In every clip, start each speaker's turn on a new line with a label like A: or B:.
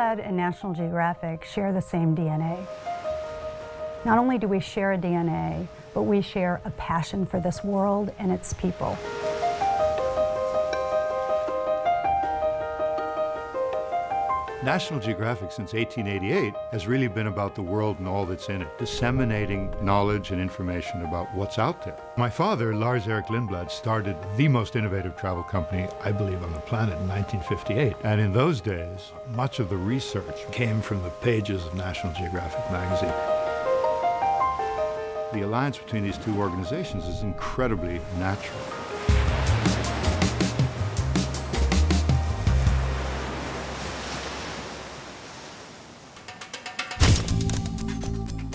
A: Linblad and National Geographic share the same DNA. Not only do we share a DNA, but we share a passion for this world and its people.
B: National Geographic since 1888 has really been about the world and all that's in it, disseminating knowledge and information about what's out there. My father, Lars Erik Linblad, started the most innovative travel company, I believe, on the planet in 1958. And in those days, much of the research came from the pages of National Geographic magazine. The alliance between these two organizations is incredibly natural.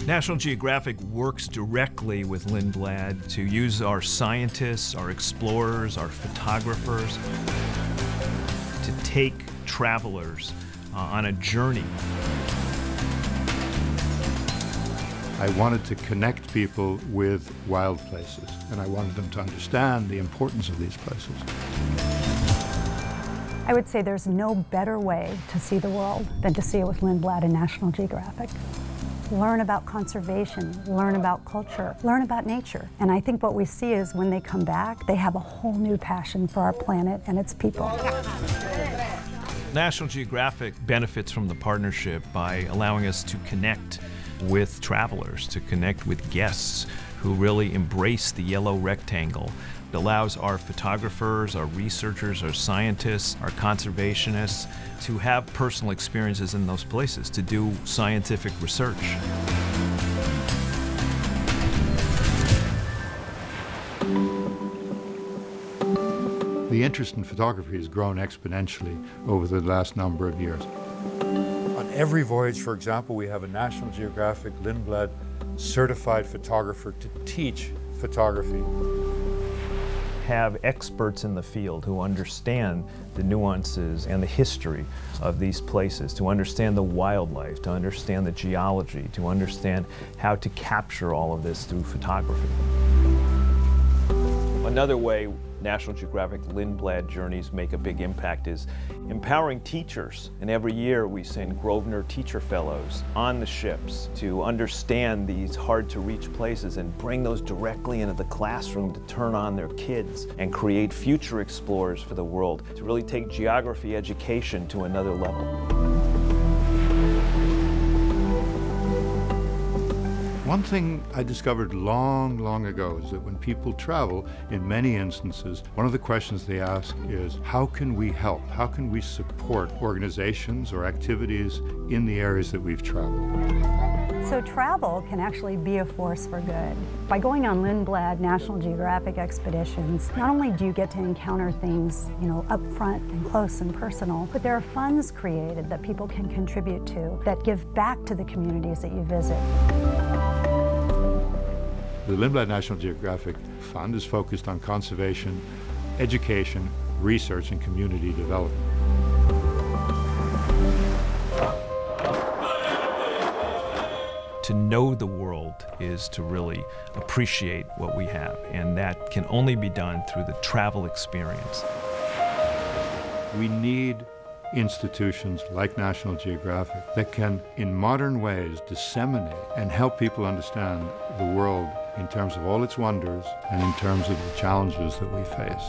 C: National Geographic works directly with Linblad to use our scientists, our explorers, our photographers to take travelers on a journey.
B: I wanted to connect people with wild places, and I wanted them to understand the importance of these places.
A: I would say there's no better way to see the world than to see it with Linblad and National Geographic. Learn about conservation, learn about culture, learn about nature. And I think what we see is when they come back, they have a whole new passion for our planet and its people.
C: National Geographic benefits from the partnership by allowing us to connect with travelers, to connect with guests who really embrace the yellow rectangle. It allows our photographers, our researchers, our scientists, our conservationists to have personal experiences in those places, to do scientific research.
B: The interest in photography has grown exponentially over the last number of years. On every voyage, for example, we have a National Geographic Linblad certified photographer to teach photography.
C: Have experts in the field who understand the nuances and the history of these places, to understand the wildlife, to understand the geology, to understand how to capture all of this through photography. Another way National Geographic Linblad journeys make a big impact is empowering teachers. And every year we send Grosvenor Teacher Fellows on the ships to understand these hard-to-reach places and bring those directly into the classroom to turn on their kids and create future explorers for the world, to really take geography education to another level.
B: One thing I discovered long ago is that when people travel, in many instances, one of the questions they ask is, how can we help? How can we support organizations or activities in the areas that we've traveled?
A: So travel can actually be a force for good. By going on Linblad National Geographic expeditions, not only do you get to encounter things, up front and close and personal, but there are funds created that people can contribute to that give back to the communities that you visit.
B: The Linblad National Geographic Fund is focused on conservation, education, research, and community development.
C: To know the world is to really appreciate what we have, and that can only be done through the travel experience.
B: We need institutions like National Geographic that can, in modern ways, disseminate and help people understand the world in terms of all its wonders and in terms of the challenges that we face.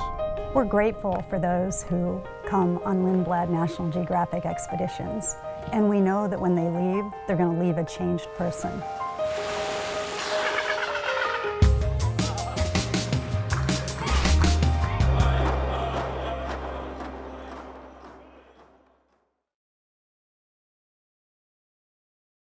A: We're grateful for those who come on Linblad National Geographic expeditions. And we know that when they leave, they're going to leave a changed person.